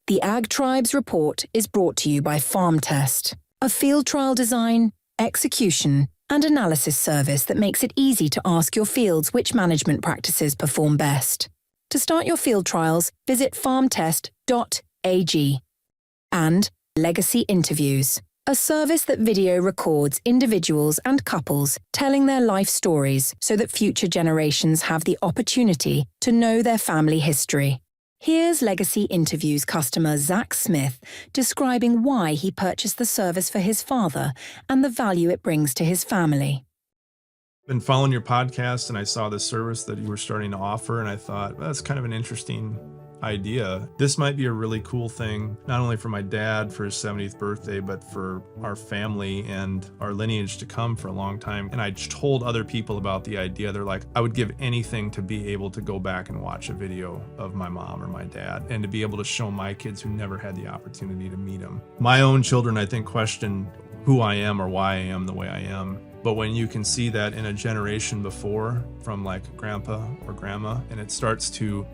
The Ag Tribes Report is brought to you by Farm Test, a field trial design, execution, and analysis service that makes it easy to ask your fields which management practices perform best. To start your field trials, visit farmtest.ag. And Legacy Interviews, a service that video records individuals and couples telling their life stories so that future generations have the opportunity to know their family history. Here's Legacy Interviews customer Zach Smith describing why he purchased the service for his father and the value it brings to his family. Been following your podcast and I saw this service that you were starting to offer, and I thought, well, that's kind of an interesting idea. This might be a really cool thing, not only for my dad for his 70th birthday, but for our family and our lineage to come for a long time. And I told other people about the idea. They're like, I would give anything to be able to go back and watch a video of my mom or my dad and to be able to show my kids who never had the opportunity to meet him. My own children, I think, question who I am or why I am the way I am. But when you can see that in a generation before from like grandpa or grandma, and it starts to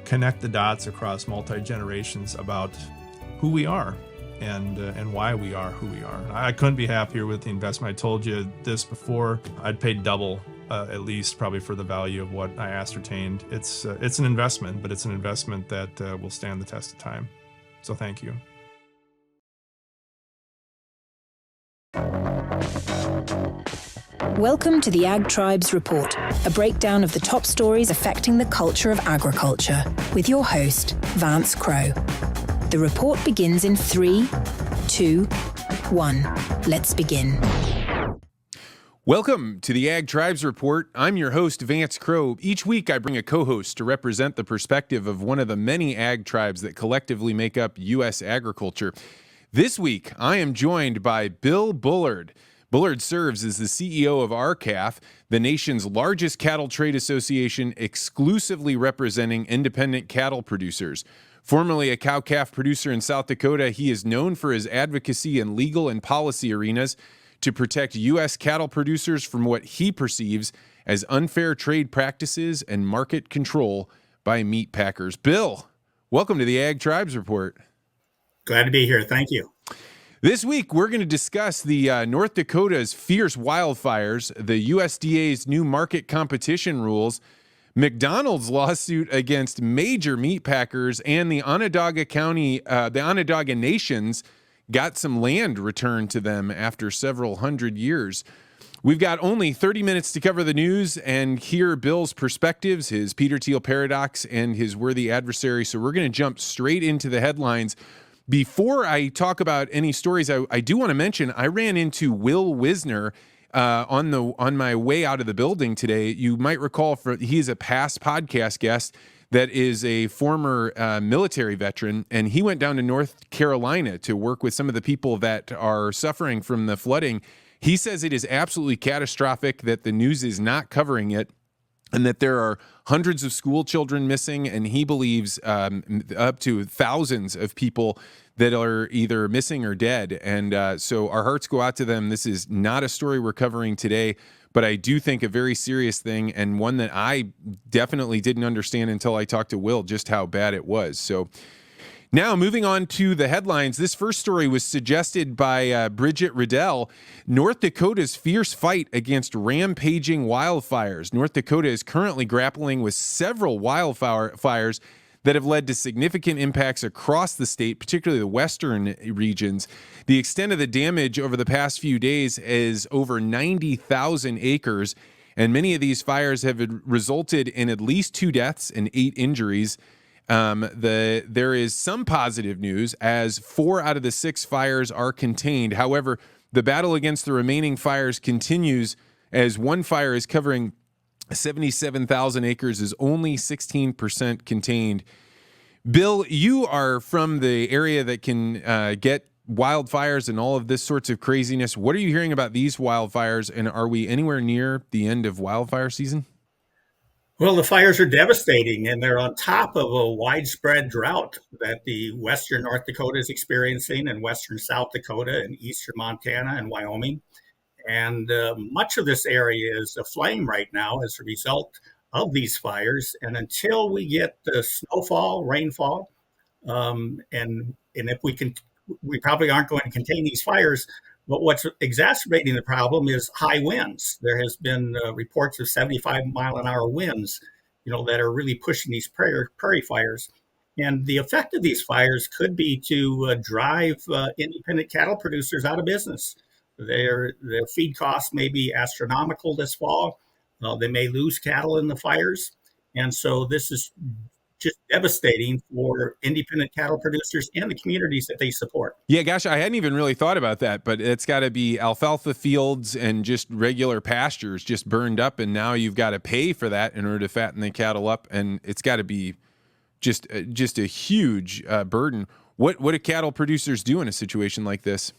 connect the dots across multi-generations about who we are and why we are who we are. I couldn't be happier with the investment. I told you this before. I'd pay double at least probably for the value of what I ascertained. It's an investment, but it's an investment that will stand the test of time. So thank you. Welcome to the Ag Tribes Report, a breakdown of the top stories affecting the culture of agriculture, with your host, Vance Crowe. The report begins in 3, 2, 1. Let's begin. Welcome to the Ag Tribes Report. I'm your host, Vance Crowe. Each week I bring a co-host to represent the perspective of one of the many ag tribes that collectively make up U.S. agriculture. This week, I am joined by Bill Bullard. Bullard serves as the CEO of RCAF, the nation's largest cattle trade association exclusively representing independent cattle producers. Formerly a cow-calf producer in South Dakota, he is known for his advocacy in legal and policy arenas to protect U.S. cattle producers from what he perceives as unfair trade practices and market control by meat packers. Bill, welcome to the Ag Tribes Report. Glad to be here. Thank you. This week, we're going to discuss the North Dakota's fierce wildfires, the USDA's new market competition rules, McDonald's lawsuit against major meat packers, and the Onondaga Nations got some land returned to them after several hundred years. We've got only 30 minutes to cover the news and hear Bill's perspectives, his Peter Thiel paradox, and his worthy adversary. So we're going to jump straight into the headlines. Before I talk about any stories, I do want to mention I ran into Will Wisner on my way out of the building today. You might recall he's a past podcast guest that is a former military veteran, and he went down to North Carolina to work with some of the people that are suffering from the flooding. He says it is absolutely catastrophic, that the news is not covering it, and that there are hundreds of school children missing, and he believes up to thousands of people that are either missing or dead. And so our hearts go out to them. This is not a story we're covering today, but I do think a very serious thing, and one that I definitely didn't understand until I talked to Will, just how bad it was. So now, moving on to the headlines, this first story was suggested by Bridget Riddell. North Dakota's fierce fight against rampaging wildfires. North Dakota is currently grappling with several wildfires that have led to significant impacts across the state, particularly the western regions. The extent of the damage over the past few days is over 90,000 acres, and many of these fires have resulted in at least 2 deaths and 8 injuries. There is some positive news, as 4 out of the 6 fires are contained. However, the battle against the remaining fires continues, as one fire is covering 77,000 acres, is only 16% contained. Bill, you are from the area that can get wildfires and all of this sorts of craziness. What are you hearing about these wildfires, and are we anywhere near the end of wildfire season? Well, the fires are devastating, and they're on top of a widespread drought that the western North Dakota is experiencing, and western South Dakota, and eastern Montana and Wyoming. And much of this area is aflame right now as a result of these fires. And until we get the snowfall, rainfall, And if we probably aren't going to contain these fires. But what's exacerbating the problem is high winds. There has been reports of 75-mile-an-hour winds, that are really pushing these prairie fires. And the effect of these fires could be to drive independent cattle producers out of business. Their feed costs may be astronomical this fall. They may lose cattle in the fires. And so this is just devastating for independent cattle producers and the communities that they support. Yeah, gosh, I hadn't even really thought about that, but it's got to be alfalfa fields and just regular pastures just burned up, and now you've got to pay for that in order to fatten the cattle up, and it's got to be just a huge burden. What do cattle producers do in a situation like this?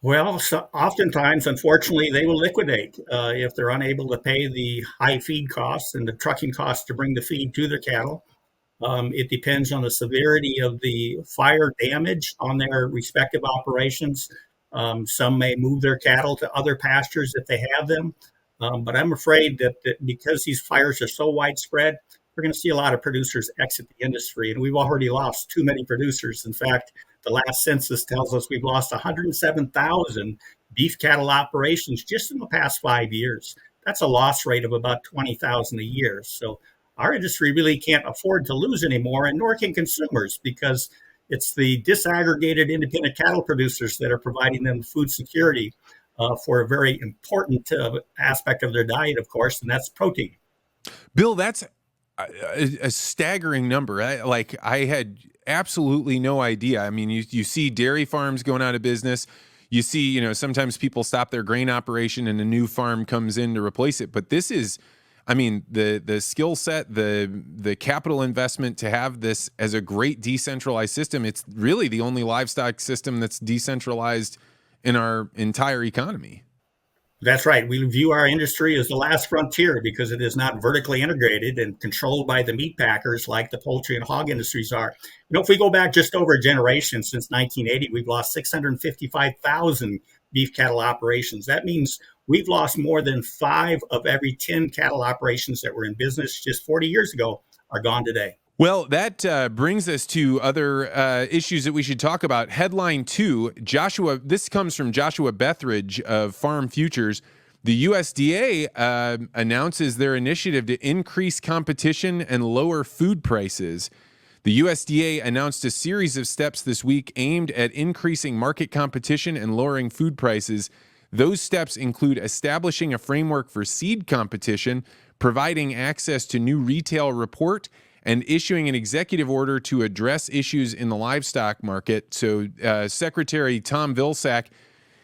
Well, so oftentimes, unfortunately, they will liquidate if they're unable to pay the high feed costs and the trucking costs to bring the feed to their cattle. It depends on the severity of the fire damage on their respective operations. Some may move their cattle to other pastures if they have them. But I'm afraid that because these fires are so widespread, we're going to see a lot of producers exit the industry. And we've already lost too many producers. In fact, the last census tells us we've lost 107,000 beef cattle operations just in the past 5 years. That's a loss rate of about 20,000 a year. So our industry really can't afford to lose anymore, and nor can consumers, because it's the disaggregated independent cattle producers that are providing them food security for a very important aspect of their diet, of course, and that's protein. Bill, that's a staggering number. I had absolutely no idea. I mean, you see dairy farms going out of business. You see, sometimes people stop their grain operation and a new farm comes in to replace it. But this is, I mean, the skill set, the capital investment to have this as a great decentralized system. It's really the only livestock system that's decentralized in our entire economy. That's right. We view our industry as the last frontier because it is not vertically integrated and controlled by the meat packers like the poultry and hog industries are. If we go back just over a generation, since 1980, we've lost 655,000 beef cattle operations. That means we've lost more than 5 of every 10 cattle operations that were in business just 40 years ago are gone today. Well, that brings us to other issues that we should talk about. Headline 2, this comes from Joshua Bethridge of Farm Futures. The USDA announces their initiative to increase competition and lower food prices. The USDA announced a series of steps this week aimed at increasing market competition and lowering food prices. Those steps include establishing a framework for seed competition, providing access to new retail report, and issuing an executive order to address issues in the livestock market. So Secretary Tom Vilsack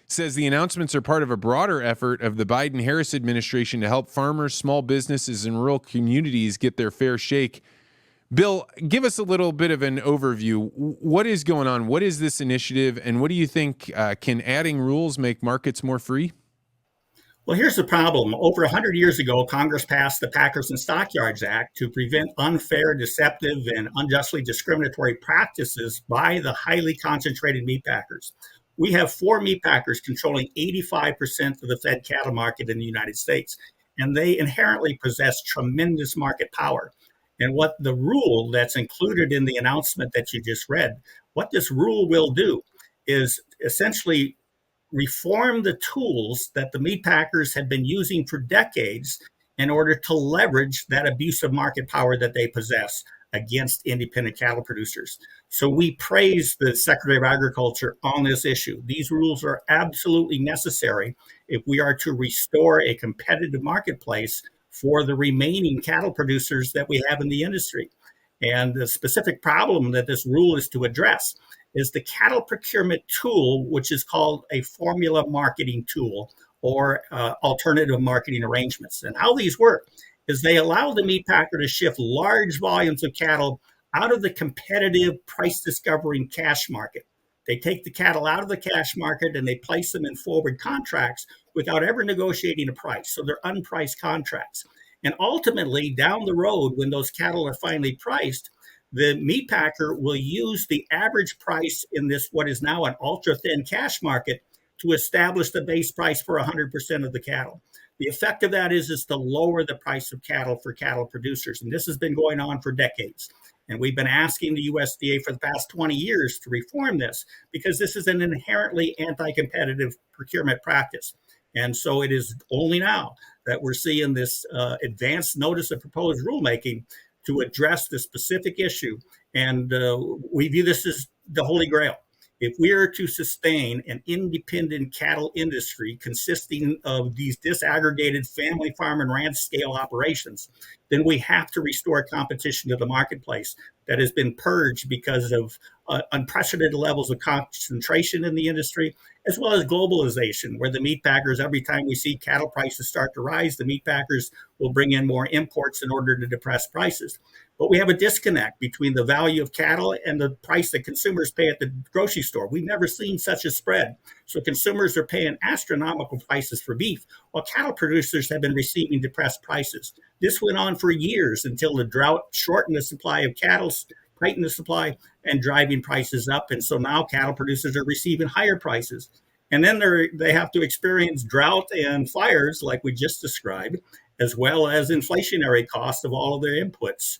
says the announcements are part of a broader effort of the Biden-Harris administration to help farmers, small businesses, and rural communities get their fair shake. Bill, give us a little bit of an overview. What is going on? What is this initiative? And what do you think? Can adding rules make markets more free? Well, here's the problem. Over 100 years ago, Congress passed the Packers and Stockyards Act to prevent unfair, deceptive, and unjustly discriminatory practices by the highly concentrated meat packers. We have 4 meat packers controlling 85% of the fed cattle market in the United States, and they inherently possess tremendous market power. And what the rule that's included in the announcement that you just read, what this rule will do is essentially reform the tools that the meat packers had been using for decades in order to leverage that abusive market power that they possess against independent cattle producers. So we praise the Secretary of Agriculture on this issue. These rules are absolutely necessary if we are to restore a competitive marketplace for the remaining cattle producers that we have in the industry. And the specific problem that this rule is to address is the cattle procurement tool, which is called a formula marketing tool or alternative marketing arrangements. And how these work is they allow the meat packer to shift large volumes of cattle out of the competitive price discovering cash market. They take the cattle out of the cash market and they place them in forward contracts without ever negotiating a price. So they're unpriced contracts. And ultimately, down the road, when those cattle are finally priced, the meat packer will use the average price in this, what is now an ultra thin cash market, to establish the base price for 100% of the cattle. The effect of that is to lower the price of cattle for cattle producers. And this has been going on for decades. And we've been asking the USDA for the past 20 years to reform this because this is an inherently anti-competitive procurement practice. And so it is only now that we're seeing this advanced notice of proposed rulemaking to address the specific issue. And we view this as the Holy Grail. If we are to sustain an independent cattle industry consisting of these disaggregated family farm and ranch scale operations, then we have to restore competition to the marketplace that has been purged because of unprecedented levels of concentration in the industry, as well as globalization, where the meat packers, every time we see cattle prices start to rise, the meat packers will bring in more imports in order to depress prices. But we have a disconnect between the value of cattle and the price that consumers pay at the grocery store. We've never seen such a spread. So consumers are paying astronomical prices for beef, while cattle producers have been receiving depressed prices. This went on for years until the drought shortened the supply of cattle, tightened the supply, and driving prices up. And so now cattle producers are receiving higher prices. And then they have to experience drought and fires like we just described, as well as inflationary costs of all of their inputs.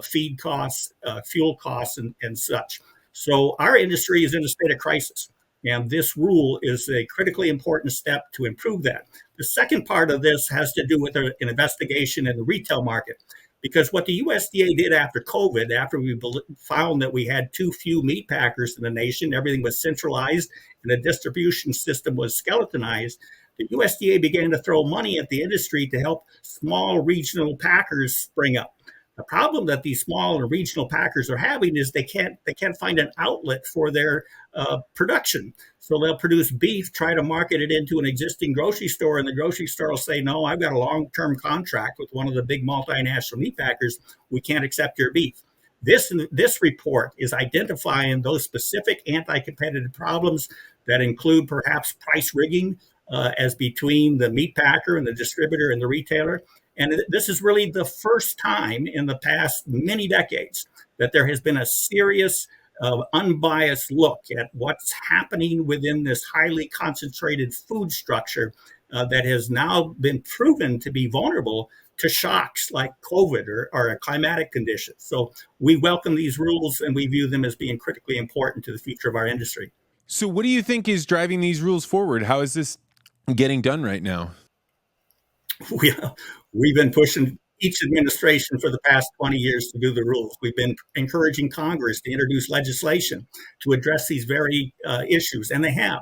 Feed costs, fuel costs, and such. So our industry is in a state of crisis, and this rule is a critically important step to improve that. The second part of this has to do with an investigation in the retail market, because what the USDA did after COVID, after we found that we had too few meat packers in the nation, everything was centralized, and the distribution system was skeletonized, the USDA began to throw money at the industry to help small regional packers spring up. The problem that these small and regional packers are having is they can't find an outlet for their production. So they'll produce beef, try to market it into an existing grocery store, and the grocery store will say, no, I've got a long-term contract with one of the big multinational meat packers. We can't accept your beef. This report is identifying those specific anti-competitive problems that include perhaps price rigging as between the meat packer and the distributor and the retailer. And this is really the first time in the past many decades that there has been a serious, unbiased look at what's happening within this highly concentrated food structure that has now been proven to be vulnerable to shocks like COVID or a climatic condition. So we welcome these rules, and we view them as being critically important to the future of our industry. So what do you think is driving these rules forward? How is this getting done right now? We've been pushing each administration for the past 20 years to do the rules. We've been encouraging Congress to introduce legislation to address these very issues, and they have.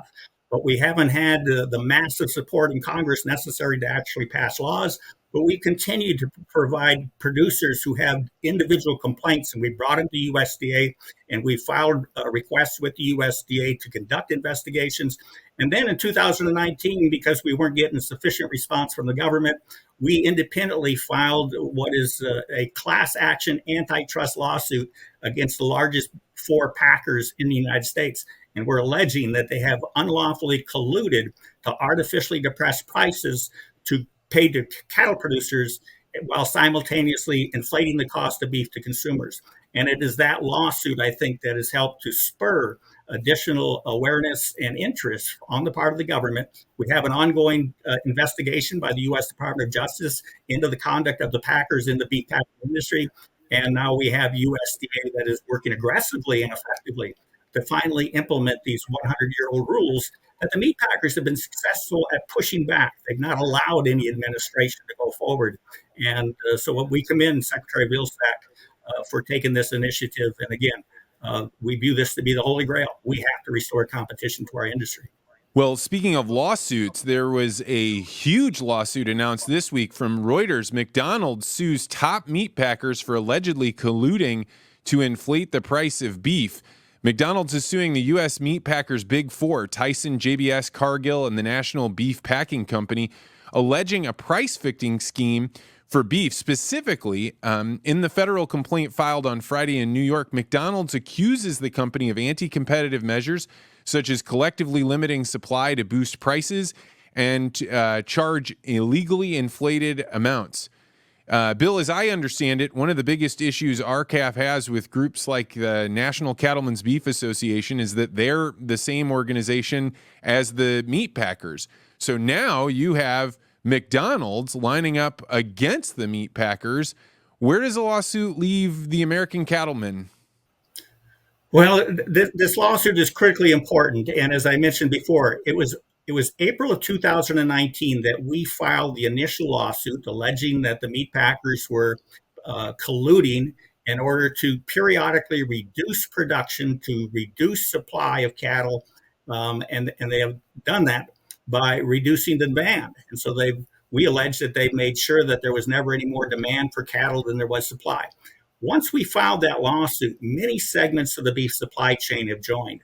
But we haven't had the massive support in Congress necessary to actually pass laws. But we continue to provide producers who have individual complaints, and we brought them to USDA, and we filed requests with the USDA to conduct investigations. And then in 2019, because we weren't getting sufficient response from the government, we independently filed what is a class action antitrust lawsuit against the largest 4 packers in the United States. And we're alleging that they have unlawfully colluded to artificially depress prices to pay to cattle producers while simultaneously inflating the cost of beef to consumers. And it is that lawsuit, I think, that has helped to spur additional awareness and interest on the part of the government. We have an ongoing investigation by the U.S. Department of Justice into the conduct of the packers in the beef packing industry. And now we have USDA that is working aggressively and effectively to finally implement these 100-year-old rules that the meat packers have been successful at pushing back. They've not allowed any administration to go forward. And so we commend Secretary Vilsack for taking this initiative. And again, we view this to be the Holy Grail. We have to restore competition to our industry. Well, speaking of lawsuits, there was a huge lawsuit announced this week from Reuters. McDonald sues top meat packers for allegedly colluding to inflate the price of beef. McDonald's is suing the U.S. meat packers' Big Four, Tyson, JBS, Cargill, and the National Beef Packing Company, alleging a price-fixing scheme for beef. Specifically, in the federal complaint filed on Friday in New York, McDonald's accuses the company of anti-competitive measures, such as collectively limiting supply to boost prices and charge illegally inflated amounts. Bill, as I understand it, one of the biggest issues RCAF has with groups like the National Cattlemen's Beef Association is that they're the same organization as the meat packers. So now you have McDonald's lining up against the meat packers. Where does the lawsuit leave the American cattlemen? Well, this lawsuit is critically important, and as I mentioned before, it was April of 2019 that we filed the initial lawsuit alleging that the meat packers were colluding in order to periodically reduce production to reduce supply of cattle, and they have done that by reducing the demand. And so we allege that they made sure that there was never any more demand for cattle than there was supply. Once we filed that lawsuit, many segments of the beef supply chain have joined.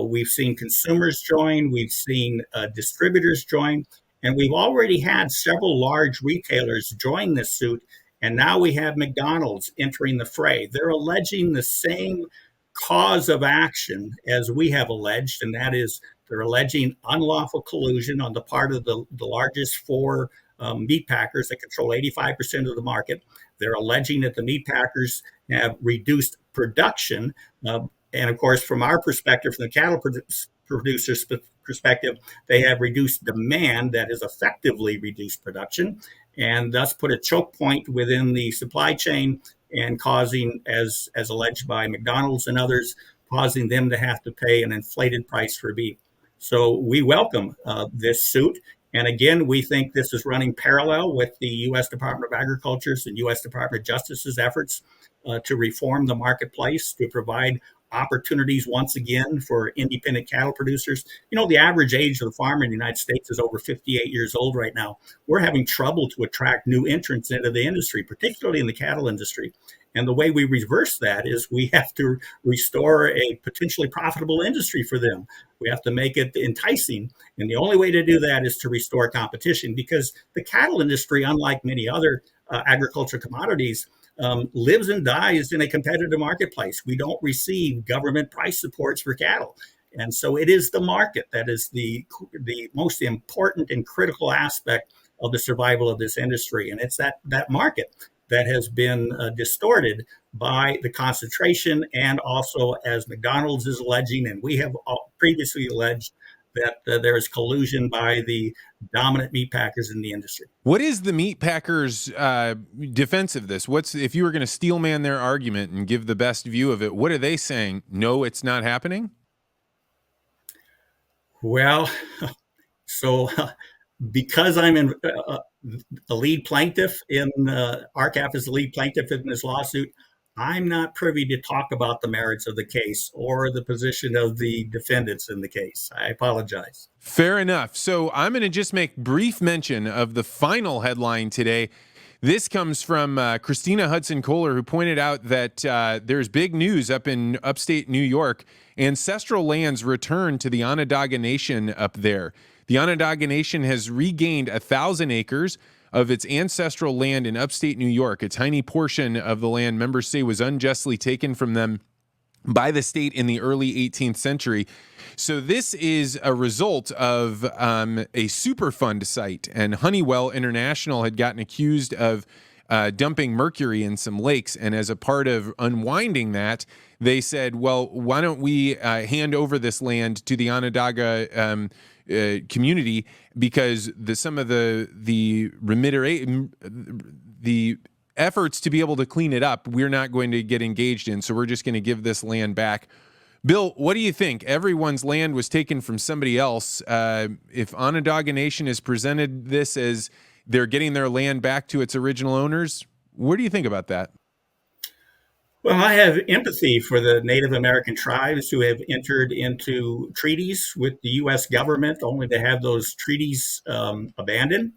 We've seen consumers join, we've seen distributors join, and we've already had several large retailers join this suit. And now we have McDonald's entering the fray. They're alleging the same cause of action as we have alleged, and that is they're alleging unlawful collusion on the part of the largest four meat packers that control 85% of the market. They're alleging that the meat packers have reduced production. And of course, from our perspective, from the cattle producers' perspective, they have reduced demand that has effectively reduced production and thus put a choke point within the supply chain and causing, as alleged by McDonald's and others, causing them to have to pay an inflated price for beef. So we welcome this suit. And again, we think this is running parallel with the U.S. Department of Agriculture's and U.S. Department of Justice's efforts to reform the marketplace, to provide opportunities once again for independent cattle producers. You know, the average age of the farmer in the United States is over 58 years old right now. We're having trouble to attract new entrants into the industry, particularly in the cattle industry. And the way we reverse that is we have to restore a potentially profitable industry for them. We have to make it enticing. And the only way to do that is to restore competition, because the cattle industry, unlike many other agricultural commodities, lives and dies in a competitive marketplace. We don't receive government price supports for cattle. And so it is the market that is the most important and critical aspect of the survival of this industry. And it's that market that has been distorted by the concentration, and also, as McDonald's is alleging, and we have previously alleged, that there is collusion by the dominant meat packers in the industry. What is the meat packers' defense of this? If you were going to steel man their argument and give the best view of it, what are they saying? No, it's not happening? Well, so because I'm in the lead plaintiff in RCAF is the lead plaintiff in this lawsuit, I'm not privy to talk about the merits of the case or the position of the defendants in the case. I apologize. Fair enough. So I'm going to just make brief mention of the final headline today. This comes from Christina Hudson Kohler, who pointed out that there's big news up in upstate New York. Ancestral lands return to the Onondaga Nation up there. The Onondaga Nation has regained 1,000 acres of its ancestral land in upstate New York. A tiny portion of the land, members say, was unjustly taken from them by the state in the early 18th century. So this is a result of a Superfund site, and Honeywell International had gotten accused of dumping mercury in some lakes. And as a part of unwinding that, they said, well, why don't we hand over this land to the Onondaga community, because some of the efforts to be able to clean it up, we're not going to get engaged in. So we're just going to give this land back. Bill, what do you think? Everyone's land was taken from somebody else. If Onondaga Nation has presented this as they're getting their land back to its original owners, what do you think about that? Well, I have empathy for the Native American tribes who have entered into treaties with the U.S. government only to have those treaties abandoned.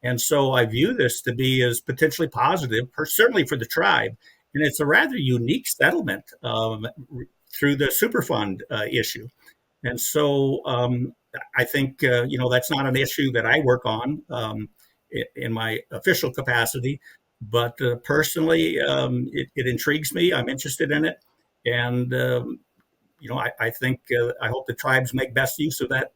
And so I view this to be as potentially positive, certainly for the tribe. And it's a rather unique settlement through the Superfund issue. And so I think, that's not an issue that I work on in my official capacity. But personally, it intrigues me. I'm interested in it. And, I think I hope the tribes make best use of that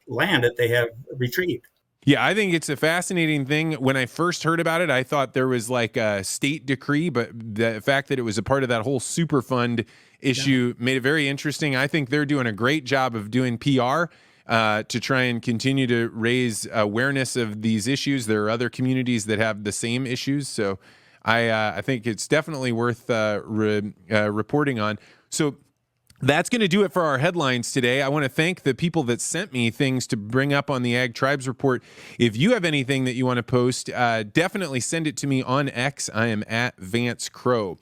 land that they have retrieved. Yeah, I think it's a fascinating thing. When I first heard about it, I thought there was like a state decree, but the fact that it was a part of that whole Superfund issue made it very interesting. I think they're doing a great job of doing PR to try and continue to raise awareness of these issues. There are other communities that have the same issues. So I think it's definitely worth reporting on. So that's going to do it for our headlines today. I want to thank the people that sent me things to bring up on the Ag Tribes Report. If you have anything that you want to post, definitely send it to me on X. I am at Vance Crowe.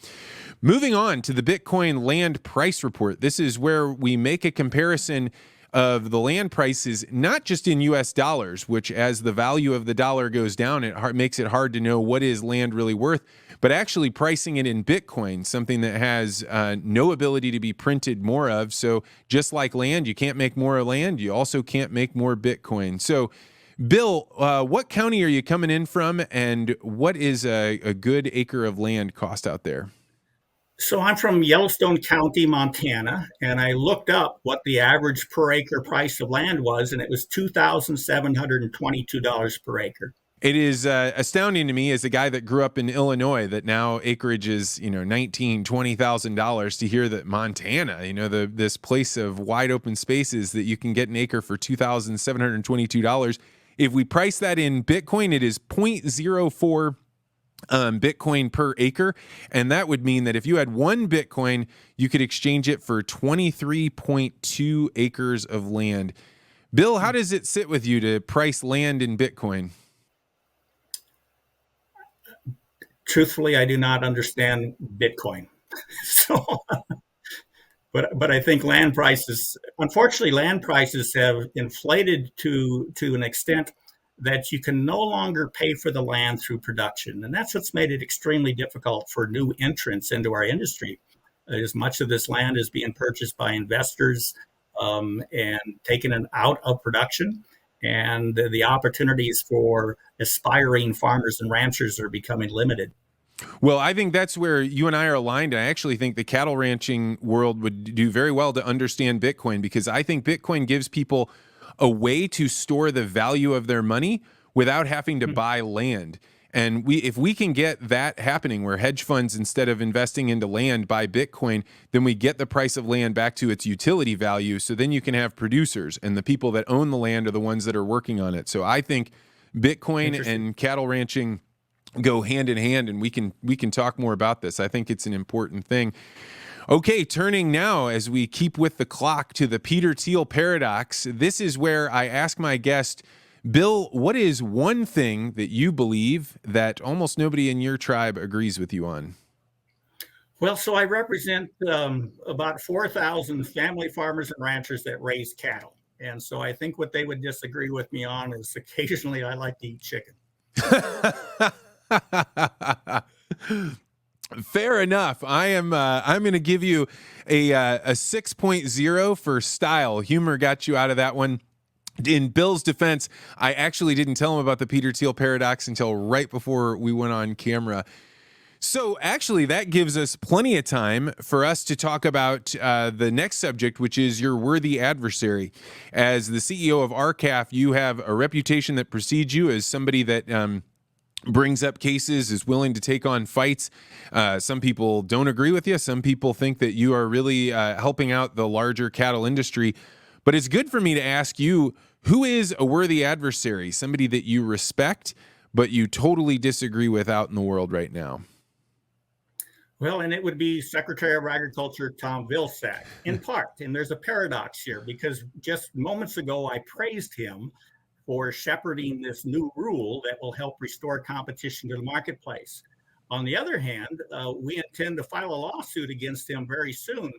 Moving on to the Bitcoin land price report. This is where we make a comparison of the land prices, not just in US dollars, which as the value of the dollar goes down, it makes it hard to know what is land really worth, but actually pricing it in Bitcoin, something that has no ability to be printed more of. So just like land, you can't make more land. You also can't make more Bitcoin. So Bill, what county are you coming in from, and what is a good acre of land cost out there? So I'm from Yellowstone County, Montana, and I looked up what the average per acre price of land was, and it was $2,722 per acre. It is astounding to me as a guy that grew up in Illinois that now acreage is, $19,000, $20,000 to hear that Montana, this place of wide open spaces that you can get an acre for $2,722. If we price that in Bitcoin, it is 0.04 Bitcoin per acre. And that would mean that if you had one Bitcoin, you could exchange it for 23.2 acres of land. Bill, how does it sit with you to price land in Bitcoin? Truthfully, I do not understand Bitcoin. So, but I think land prices, unfortunately, land prices have inflated to an extent that you can no longer pay for the land through production. And that's what's made it extremely difficult for new entrants into our industry. As much of this land is being purchased by investors and taken out of production. And the opportunities for aspiring farmers and ranchers are becoming limited. Well, I think that's where you and I are aligned. I actually think the cattle ranching world would do very well to understand Bitcoin, because I think Bitcoin gives people a way to store the value of their money without having to buy land. And if we can get that happening, where hedge funds, instead of investing into land, buy Bitcoin, then we get the price of land back to its utility value. So then you can have producers, and the people that own the land are the ones that are working on it. So I think Bitcoin and cattle ranching go hand in hand, and we can talk more about this. I think it's an important thing. Okay, turning now, as we keep with the clock, to the Peter Thiel paradox. This is where I ask my guest, Bill, what is one thing that you believe that almost nobody in your tribe agrees with you on? Well, so I represent about 4,000 family farmers and ranchers that raise cattle. And so I think what they would disagree with me on is occasionally I like to eat chicken. Fair enough. I'm going to give you a 6.0 for style. Humor got you out of that one. In Bill's defense, I actually didn't tell him about the Peter Thiel paradox until right before we went on camera. So actually, that gives us plenty of time for us to talk about the next subject, which is your worthy adversary. As the CEO of RCAF, you have a reputation that precedes you as somebody that brings up cases, is willing to take on fights. Some people don't agree with you. Some people think that you are really helping out the larger cattle industry. But it's good for me to ask you, who is a worthy adversary? Somebody that you respect, but you totally disagree with out in the world right now? Well, and it would be Secretary of Agriculture Tom Vilsack, in part. And there's a paradox here, because just moments ago, I praised him for shepherding this new rule that will help restore competition to the marketplace. On the other hand, we intend to file a lawsuit against him very soon,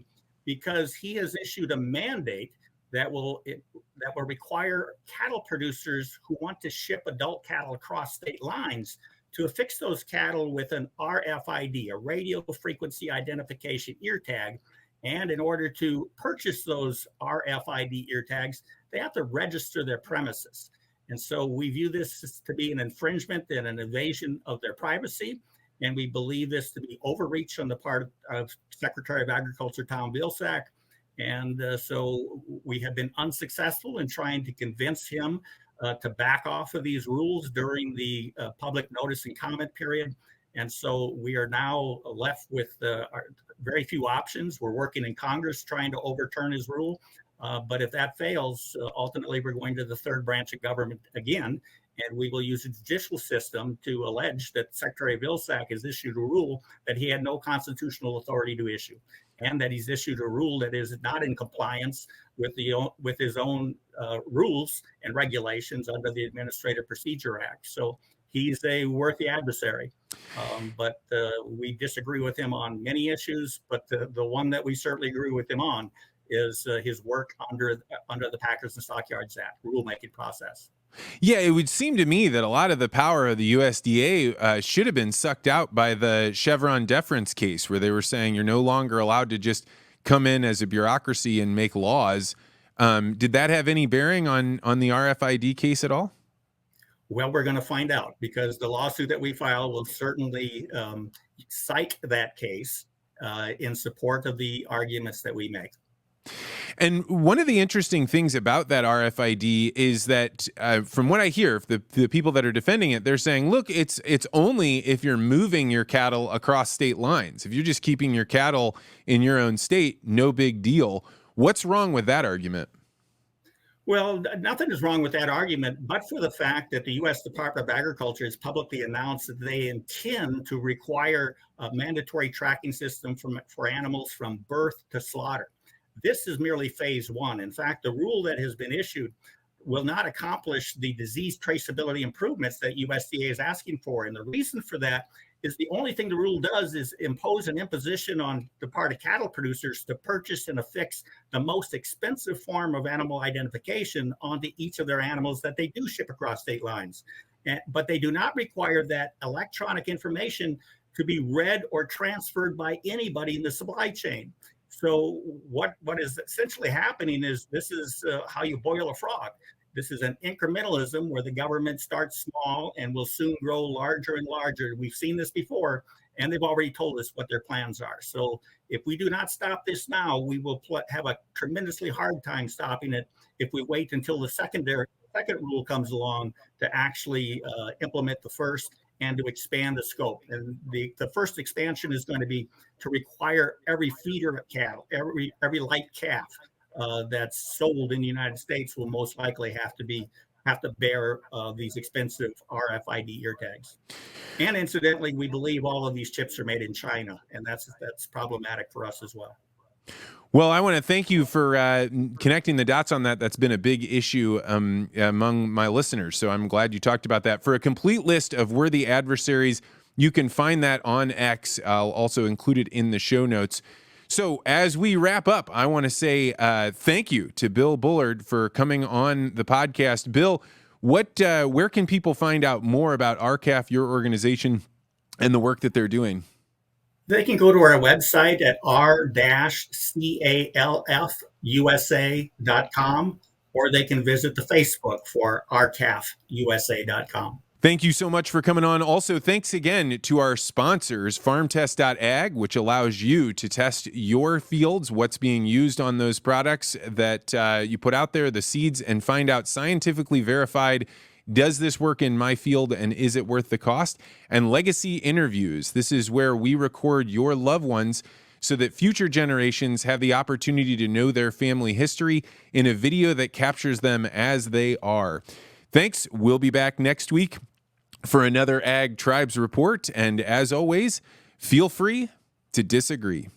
because he has issued a mandate that will require cattle producers who want to ship adult cattle across state lines to affix those cattle with an RFID, a radio frequency identification ear tag. And in order to purchase those RFID ear tags, they have to register their premises. And so we view this to be an infringement and an invasion of their privacy. And we believe this to be overreach on the part of Secretary of Agriculture Tom Vilsack. And so we have been unsuccessful in trying to convince him to back off of these rules during the public notice and comment period. And so we are now left with very few options. We're working in Congress trying to overturn his rule. But if that fails, ultimately we're going to the third branch of government again. and we will use the judicial system to allege that Secretary Vilsack has issued a rule that he had no constitutional authority to issue, and that he's issued a rule that is not in compliance with his own rules and regulations under the Administrative Procedure Act. So he's a worthy adversary, but we disagree with him on many issues. But the one that we certainly agree with him on is his work under the Packers and Stockyards Act rulemaking process. Yeah, it would seem to me that a lot of the power of the USDA should have been sucked out by the Chevron deference case, where they were saying you're no longer allowed to just come in as a bureaucracy and make laws. Did that have any bearing on the RFID case at all? Well, we're going to find out, because the lawsuit that we file will certainly cite that case in support of the arguments that we make. And one of the interesting things about that RFID is that, from what I hear, the people that are defending it, they're saying, look, it's only if you're moving your cattle across state lines. If you're just keeping your cattle in your own state, no big deal. What's wrong with that argument? Well, nothing is wrong with that argument, but for the fact that the U.S. Department of Agriculture has publicly announced that they intend to require a mandatory tracking system for animals from birth to slaughter. This is merely phase one. In fact, the rule that has been issued will not accomplish the disease traceability improvements that USDA is asking for. And the reason for that is the only thing the rule does is impose an imposition on the part of cattle producers to purchase and affix the most expensive form of animal identification onto each of their animals that they do ship across state lines. But they do not require that electronic information to be read or transferred by anybody in the supply chain. So what is essentially happening is this is how you boil a frog. This is an incrementalism where the government starts small and will soon grow larger and larger. We've seen this before, and they've already told us what their plans are. So if we do not stop this now, we will have a tremendously hard time stopping it if we wait until the second rule comes along to actually implement the first and to expand the scope. And the first expansion is going to be to require every feeder of cattle, every light calf that's sold in the United States will most likely have to bear these expensive RFID ear tags. And incidentally, we believe all of these chips are made in China, and that's problematic for us as well. Well, I want to thank you for connecting the dots on that. That's been a big issue among my listeners, so I'm glad you talked about that. For a complete list of worthy adversaries, you can find that on X. I'll also include it in the show notes. So as we wrap up, I want to say thank you to Bill Bullard for coming on the podcast. Bill, where can people find out more about RCAF, your organization, and the work that they're doing? They can go to our website at r-calfusa.com, or they can visit the Facebook for rcafusa.com. Thank you so much for coming on. Also, thanks again to our sponsors, farmtest.ag, which allows you to test your fields, what's being used on those products that you put out there, the seeds, and find out scientifically verified, does this work in my field and is it worth the cost? And Legacy Interviews. This is where we record your loved ones so that future generations have the opportunity to know their family history in a video that captures them as they are. Thanks. We'll be back next week for another Ag Tribes Report. And as always, feel free to disagree.